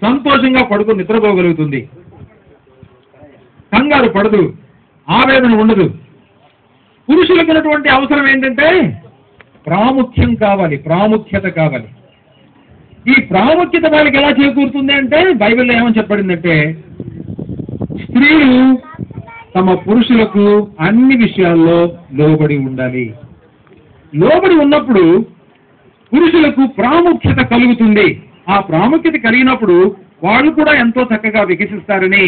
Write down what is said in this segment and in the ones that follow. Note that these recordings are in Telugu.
సంతోషంగా పడుకుని నిద్రపోగలుగుతుంది, కంగారు పడదు, ఆవేదన ఉండదు. పురుషులకు ఉన్నటువంటి అవసరం ఏంటంటే ప్రాముఖ్యత కావాలి. ఈ ప్రాముఖ్యత వాళ్ళకి ఎలా చేకూరుతుంది అంటే బైబిల్లో ఏమని చెప్పబడిందంటే, స్త్రీలు తమ పురుషులకు అన్ని విషయాల్లో లోబడి ఉండాలి. లోబడి ఉన్నప్పుడు పురుషులకు ప్రాముఖ్యత కలుగుతుంది. ఆ ప్రాముఖ్యత కలిగినప్పుడు వాళ్ళు కూడా ఎంతో చక్కగా వికసిస్తారని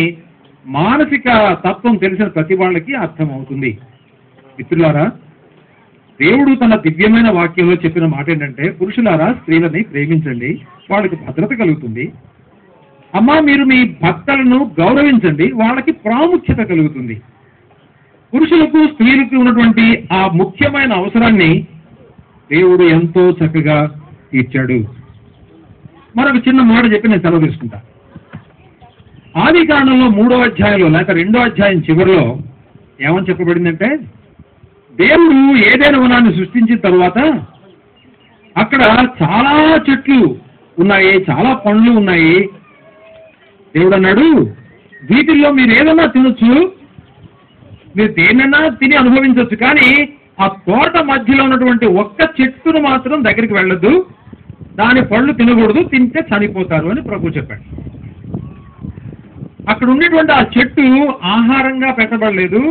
మానసిక తత్వం తెలిసిన ప్రతి వాళ్ళకి అర్థమవుతుంది. మిత్రులారా, దేవుడు తన దివ్యమైన వాక్యంలో చెప్పిన మాట ఏంటంటే, పురుషులారా స్త్రీలని ప్రేమించండి, వాళ్ళకి భద్రత కలుగుతుంది. అమ్మా, మీరు మీ భర్తలను గౌరవించండి, వాళ్ళకి ప్రాముఖ్యత కలుగుతుంది. పురుషులకు స్త్రీలకు ఉన్నటువంటి ఆ ముఖ్యమైన అవసరాన్ని దేవుడు ఎంతో చక్కగా తీర్చాడు. మరొక చిన్న మాట చెప్పి నేను సెలవు తీసుకుంటా. ఆది కాండంలో 3వ అధ్యాయంలో లేక 2వ అధ్యాయం చివరిలో ఏమని చెప్పబడిందంటే, దేవుడు ఏదైనా వనాన్ని సృష్టించిన తర్వాత అక్కడ చాలా చెట్లు ఉన్నాయి, చాలా పండ్లు ఉన్నాయి. దేవుడు అన్నాడు, వీటిల్లో మీరు ఏదన్నా తినొచ్చు, మీరు దేన్నైనా తిని అనుభవించవచ్చు, కానీ ఆ తోట మధ్యలో ఉన్నటువంటి ఒక్క చెట్టును మాత్రం దగ్గరికి వెళ్ళొద్దు, దాని పళ్ళు తినకూడదు, తింటే చనిపోతారు అని ప్రభు చెప్పాడు. అక్కడ ఉండేటువంటి ఆ చెట్టు ఆహారంగా పెట్టబడలేదు,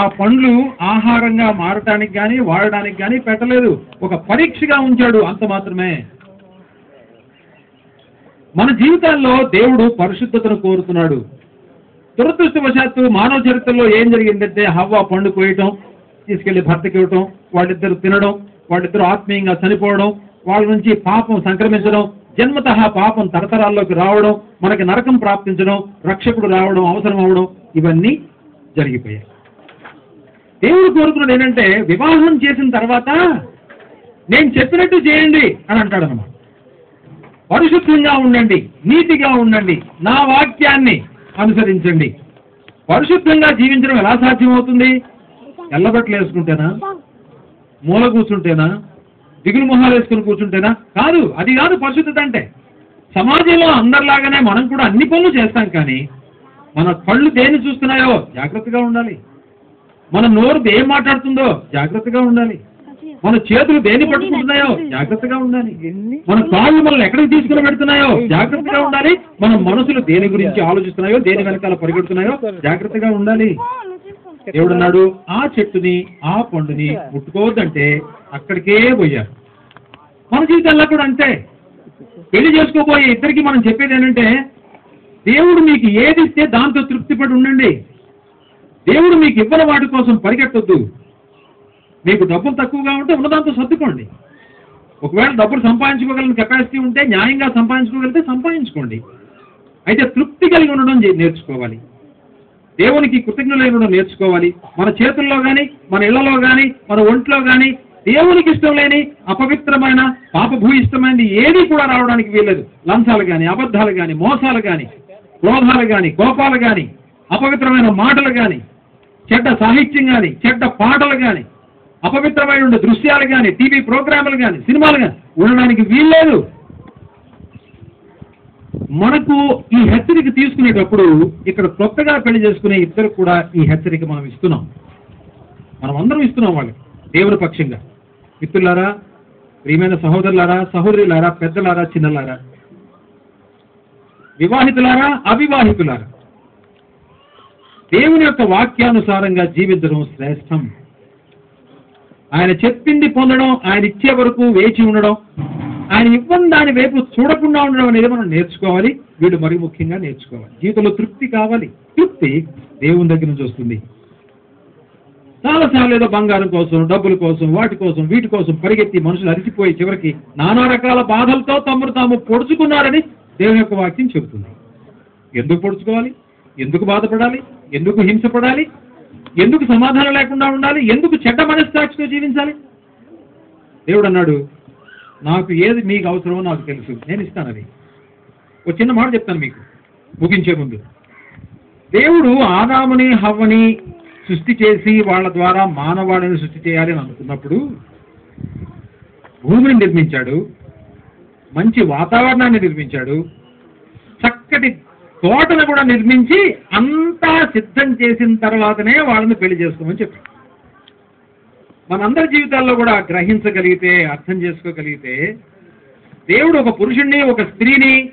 ఆ పండ్లు ఆహారంగా మారటానికి కానీ వాడడానికి కానీ పెట్టలేదు, ఒక పరీక్షగా ఉంచాడు, అంత మాత్రమే. మన జీవితాల్లో దేవుడు పరిశుద్ధతను కోరుతున్నాడు. దురదృష్టవశాత్తు మానవ చరిత్రలో ఏం జరిగిందంటే, హవ్వ పండు కోయటం, తీసుకెళ్లి భర్తకి ఇవ్వటం, వాళ్ళిద్దరు తినడం, వాళ్ళిద్దరు ఆత్మీయంగా చనిపోవడం, వాళ్ళ నుంచి పాపం సంక్రమించడం, జన్మతః పాపం తరతరాల్లోకి రావడం, మనకి నరకం ప్రాప్తించడం, రక్షకుడు రావడం అవసరం అవడం, ఇవన్నీ జరిగిపోయాయి. దేవుడు కోరుకున్నది ఏంటంటే, వివాహం చేసిన తర్వాత నేను చెప్పినట్టు చేయండి అని అంటాడన్నమాట. పరిశుద్ధంగా ఉండండి, నీతిగా ఉండండి, నా వాక్యాన్ని అనుసరించండి. పరిశుద్ధంగా జీవించడం ఎలా సాధ్యమవుతుంది? ఎల్లబట్టలు వేసుకుంటేనా, మూల కూర్చుంటేనా, దిగులు మొహాలు వేసుకుని కూర్చుంటేనా? కాదు, అది కాదు పరిశుద్ధత అంటే. సమాజంలో అందరిలాగానే మనం కూడా అన్ని పనులు చేస్తాం, కానీ మన కళ్ళు దేన్ని చూస్తున్నాయో జాగ్రత్తగా ఉండాలి, మన నోరు ఏం మాట్లాడుతుందో జాగ్రత్తగా ఉండాలి, మన చేతులు దేన్ని పట్టుకుంటున్నాయో జాగ్రత్తగా ఉండాలి, మన కాళ్ళు మనల్ని ఎక్కడికి తీసుకుని పెడుతున్నాయో జాగ్రత్తగా ఉండాలి, మన మనసులు దేని గురించి ఆలోచిస్తున్నాయో, దేని వెనకాల పరిగెడుతున్నాయో జాగ్రత్తగా ఉండాలి. దేవుడన్నాడు, ఆ చెట్టుని ఆ పండుని ముట్టుకోవద్దంటే అక్కడికే పోయారు. మన జీవితాల్లో కూడా అంతే. పెళ్లి చేసుకోబోయే ఇద్దరికి మనం చెప్పేది ఏంటంటే, దేవుడు మీకు ఏది ఇస్తే దాంతో తృప్తిపడి ఉండండి. దేవుడు మీకు ఇవ్వని వాటి కోసం పరిగెట్టొద్దు. మీకు డబ్బులు తక్కువగా ఉంటే ఉన్నదాంతో సర్దుకోండి. ఒకవేళ డబ్బులు సంపాదించుకోగలిగిన కెపాసిటీ ఉంటే, న్యాయంగా సంపాదించుకోగలిగితే సంపాదించుకోండి. అయితే తృప్తి కలిగి ఉండడం నేర్చుకోవాలి. దేవునికి కృతజ్ఞులై ఉండడం నేర్చుకోవాలి. మన చేతుల్లో కానీ, మన ఇళ్లలో కానీ, మన ఒంట్లో కానీ దేవునికి ఇష్టం లేని అపవిత్రమైన పాపభూయిష్టమైనది ఏది కూడా రావడానికి వీల్లేదు. లంచాలు కానీ, అబద్ధాలు కానీ, మోసాలు కానీ, క్రోధాలు కానీ, కోపాలు కానీ, అపవిత్రమైన మాటలు కానీ, చెడ్డ సాహిత్యం కానీ, చెడ్డ పాటలు కానీ, అపవిత్రమైన దృశ్యాలు కానీ, టీవీ ప్రోగ్రాములు కానీ, సినిమాలు కానీ ఉండడానికి వీల్లేదు. మనకు ఈ హెచ్చరిక తీసుకునేటప్పుడు ఇక్కడ కొత్తగా పెళ్లి చేసుకునే ఇద్దరు కూడా ఈ హెచ్చరిక మనం ఇస్తున్నాం. మనం అందరం ఇస్తున్నాం వాళ్ళకి దేవుని పక్షంగా. మిత్రులారా, ప్రియమైన సహోదరులారా, సహోదరులారా, పెద్దలారా, చిన్నలారా, వివాహితులారా, అవివాహితులారా, దేవుని యొక్క వాక్యానుసారంగా జీవించడం శ్రేష్టం. ఆయన చెప్పింది పొందడం, ఆయన ఇచ్చే వరకు వేచి ఉండడం, ఆయన ఇవ్వని దాని వైపు చూడకుండా ఉండడం అనేది మనం నేర్చుకోవాలి. వీళ్ళు మరి ముఖ్యంగా నేర్చుకోవాలి. జీవితంలో తృప్తి కావాలి. తృప్తి దేవుని దగ్గర నుంచి వస్తుంది. చాలాసార్లు ఏదో బంగారం కోసం, డబ్బుల కోసం, వాటి కోసం, వీటి కోసం పరిగెత్తి మనుషులు అరిసిపోయి చివరికి నానా రకాల బాధలతో తమను తాము పొడుచుకున్నారని దేవుని యొక్క వాక్యం చెబుతుంది. ఎందుకు పొడుచుకోవాలి? ఎందుకు బాధపడాలి? ఎందుకు హింసపడాలి? ఎందుకు సమాధానం లేకుండా ఉండాలి? ఎందుకు చెడ్డ మనస్సాక్షితో జీవించాలి? దేవుడు అన్నాడు, నాకు ఏది మీకు అవసరమో నాకు తెలుసు, నేను ఇస్తాను. అది ఒక చిన్న మాట చెప్తాను మీకు ముగించే ముందు. దేవుడు ఆదాముని హవ్వని సృష్టి చేసి వాళ్ళ ద్వారా మానవాళిని సృష్టి చేయాలి అని అనుకున్నప్పుడు భూమిని నిర్మించాడు, మంచి వాతావరణాన్ని నిర్మించాడు, చక్కటి తోటను కూడా నిర్మించి అంతా సిద్ధం చేసిన తర్వాతనే వాళ్ళని పెళ్లి చేసుకోమని చెప్పారు. మనందరి జీవితాల్లో కూడా గ్రహించగలిగితే, అర్థం చేసుకోగలిగితే, దేవుడు ఒక పురుషుణ్ణి ఒక స్త్రీని